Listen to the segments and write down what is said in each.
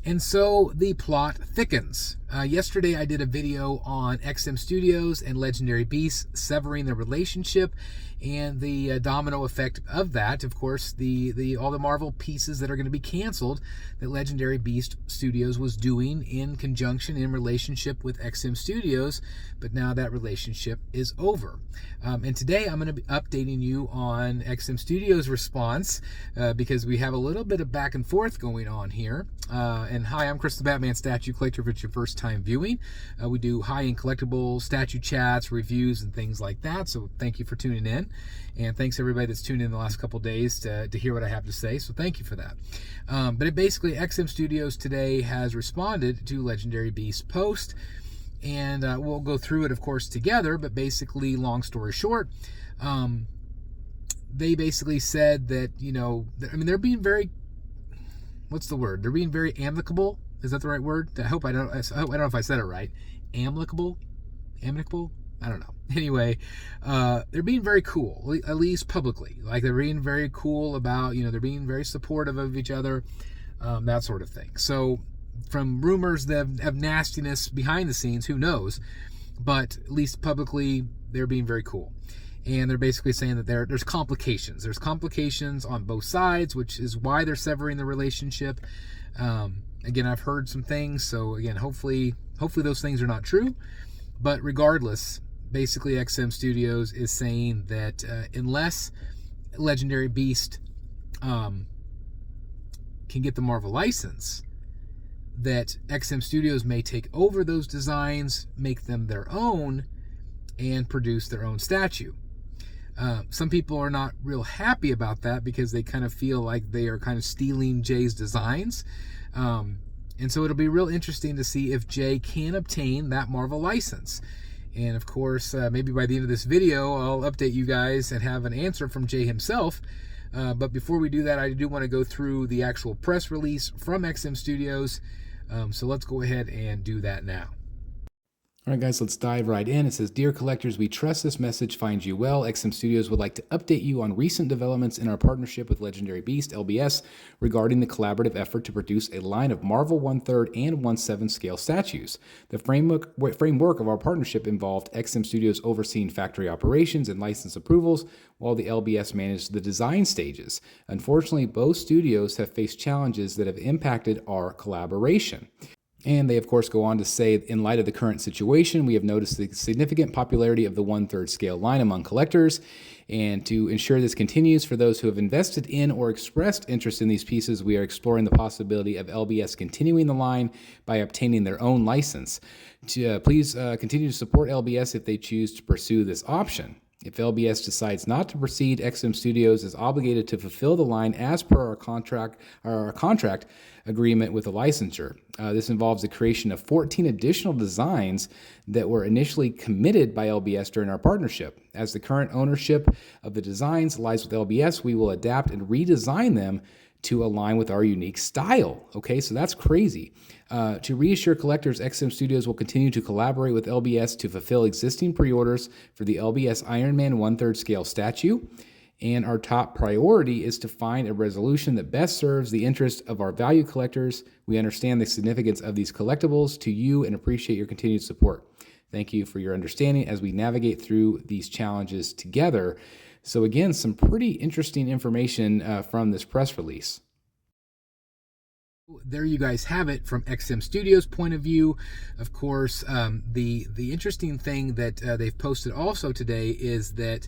And so the plot thickens. Yesterday I did a video on XM Studios and Legendary Beasts severing their relationship and the domino effect of that. Of course, all the Marvel pieces that are going to be canceled that Legendary Beast Studios was doing in conjunction, in relationship with XM Studios, but now that relationship is over. And today I'm going to be updating you on XM Studios' response because we have a little bit of back and forth going on here. And hi, I'm Chris the Batman Statue Collector. If it's your first time viewing, we do high-end collectible statue chats, reviews, and things like that. So thank you for tuning in. And thanks everybody that's tuned in the last couple days to hear what I have to say. So thank you for that. But basically, XM Studios today has responded to Legendary Beast post. And we'll go through it, of course, together. But basically, long story short, they basically said that, they're being very, what's the word? They're being very amicable. Is that the right word? I don't know if I said it right. Amicable? I don't know. Anyway, they're being very cool, at least publicly. Like, they're being very cool about, they're being very supportive of each other, that sort of thing. So, from rumors of nastiness behind the scenes, who knows? But at least publicly, they're being very cool. And they're basically saying that there's complications. There's complications on both sides, which is why they're severing the relationship. Again, I've heard some things, so again, hopefully those things are not true. But regardless, basically XM Studios is saying that unless Legendary Beast can get the Marvel license, that XM Studios may take over those designs, make them their own, and produce their own statue. Some people are not real happy about that because they kind of feel like they are kind of stealing Jay's designs. And so it'll be real interesting to see if Jay can obtain that Marvel license. And of course, maybe by the end of this video, I'll update you guys and have an answer from Jay himself. But before we do that, I do want to go through the actual press release from XM Studios. So let's go ahead and do that now. All right, guys, let's dive right in. It says, "Dear collectors, we trust this message finds you well. XM Studios would like to update you on recent developments in our partnership with Legendary Beast, LBS, regarding the collaborative effort to produce a line of Marvel 1/3 and 1/7 scale statues. The framework of our partnership involved XM Studios overseeing factory operations and license approvals, while the LBS managed the design stages. Unfortunately, both studios have faced challenges that have impacted our collaboration." And they, of course, go on to say, in light of the current situation, we have noticed the significant popularity of the 1/3 scale line among collectors. And to ensure this continues, for those who have invested in or expressed interest in these pieces, we are exploring the possibility of LBS continuing the line by obtaining their own license. Please continue to support LBS if they choose to pursue this option. If LBS decides not to proceed, XM Studios is obligated to fulfill the line as per our contract agreement with the licensor. This involves the creation of 14 additional designs that were initially committed by LBS during our partnership. As the current ownership of the designs lies with LBS, we will adapt and redesign them to align with our unique style. Okay, so that's crazy. To reassure collectors, XM Studios will continue to collaborate with LBS to fulfill existing pre-orders for the LBS Iron Man 1/3 scale statue. And our top priority is to find a resolution that best serves the interest of our value collectors. We understand the significance of these collectibles to you and appreciate your continued support. Thank you for your understanding as we navigate through these challenges together. So again, some pretty interesting information from this press release. There you guys have it from XM Studios' point of view. Of course, the interesting thing that they've posted also today is that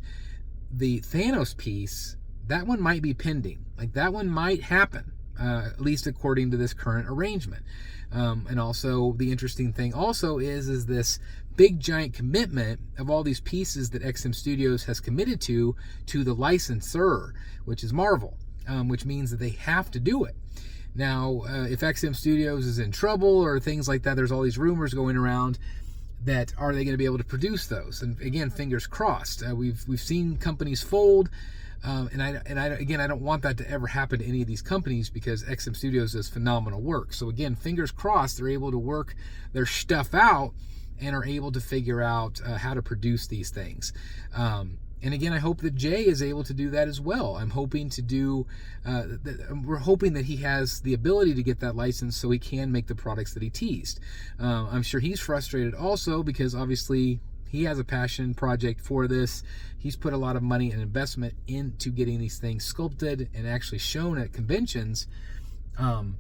the Thanos piece, that one might be pending. Like, that one might happen, at least according to this current arrangement. And also, the interesting thing also is this big giant commitment of all these pieces that XM Studios has committed to the licensor, which is Marvel, which means that they have to do it. Now, if XM Studios is in trouble or things like that, there's all these rumors going around that are they going to be able to produce those? And again, fingers crossed. We've seen companies fold, and I don't want that to ever happen to any of these companies because XM Studios does phenomenal work. So again, fingers crossed they're able to work their stuff out and are able to figure out how to produce these things. And again, I hope that Jay is able to do that as well. I'm hoping to do, we're hoping that he has the ability to get that license so he can make the products that he teased. I'm sure he's frustrated also because obviously he has a passion project for this. He's put a lot of money and investment into getting these things sculpted and actually shown at conventions. I'm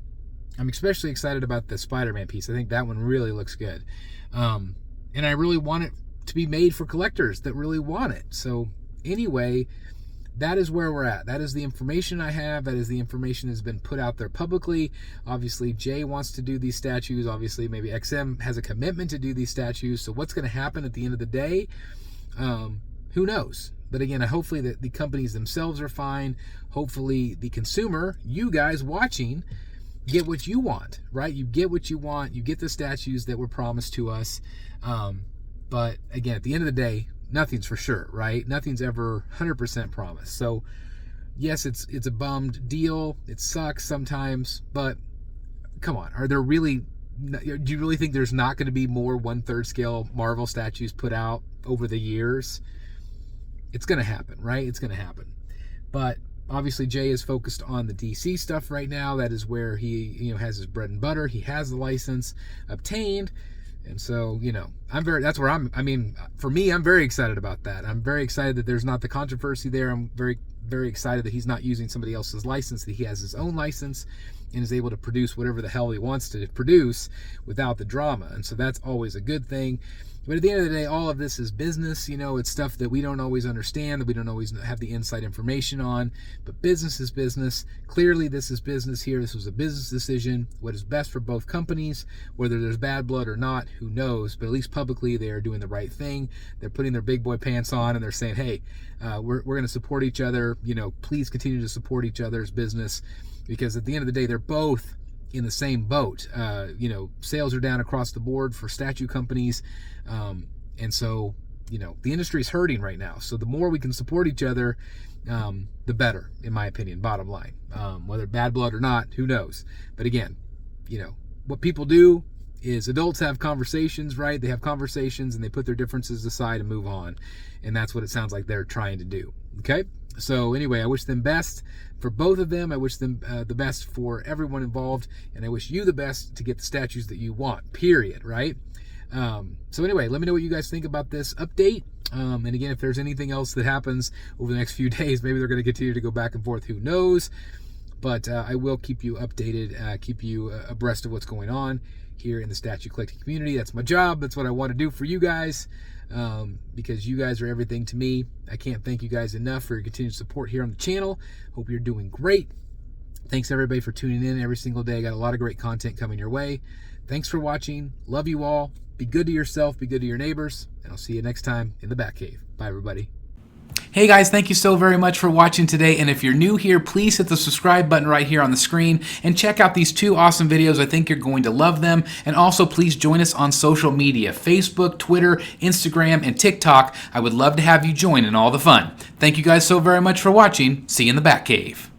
especially excited about the Spider-Man piece. I think that one really looks good. And I really want it to be made for collectors that really want it. So anyway, that is where we're at. That is the information I have. That is the information that's been put out there publicly. Obviously, Jay wants to do these statues. Obviously, maybe XM has a commitment to do these statues. So what's going to happen at the end of the day? Who knows? But again, hopefully the companies themselves are fine. Hopefully the consumer, you guys watching, get what you want, right? You get what you want. You get the statues that were promised to us. But again, at the end of the day, nothing's for sure, right? Nothing's ever 100% promised. So yes, it's a bummed deal. It sucks sometimes, but come on, do you really think there's not going to be more 1/3 scale Marvel statues put out over the years? It's going to happen, right? It's going to happen. But obviously Jay is focused on the DC stuff right now. That is where he, has his bread and butter. He has the license obtained. And so, for me, I'm very excited about that. I'm very excited that there's not the controversy there. I'm very, very excited that he's not using somebody else's license, that he has his own license and is able to produce whatever the hell he wants to produce without the drama. And so that's always a good thing. But at the end of the day, all of this is business. It's stuff that we don't always understand, that we don't always have the inside information on. But business is business. Clearly, this is business here. This was a business decision. What is best for both companies, whether there's bad blood or not, who knows? But at least publicly, they are doing the right thing. They're putting their big boy pants on, and they're saying, hey, we're going to support each other. Please continue to support each other's business, because at the end of the day, they're both in the same boat. Sales are down across the board for statue companies. And so, the industry is hurting right now. So the more we can support each other, the better, in my opinion, bottom line. Whether bad blood or not, who knows? But again, what people do is adults have conversations, right? They have conversations and they put their differences aside and move on. And that's what it sounds like they're trying to do. Okay? So anyway, I wish them best for both of them. I wish them the best for everyone involved. And I wish you the best to get the statues that you want, period, right? So anyway, let me know what you guys think about this update. And again, if there's anything else that happens over the next few days, maybe they're going to continue to go back and forth. Who knows? But I will keep you updated, keep you abreast of what's going on here in the statue collecting community. That's my job. That's what I want to do for you guys, because you guys are everything to me. I can't thank you guys enough for your continued support here on the channel. Hope you're doing great. Thanks everybody for tuning in every single day. I got a lot of great content coming your way. Thanks for watching. Love you all. Be good to yourself. Be good to your neighbors. And I'll see you next time in the Batcave. Bye, everybody. Hey guys, thank you so very much for watching today. And if you're new here, please hit the subscribe button right here on the screen and check out these two awesome videos. I think you're going to love them. And also please join us on social media, Facebook, Twitter, Instagram, and TikTok. I would love to have you join in all the fun. Thank you guys so very much for watching. See you in the Batcave.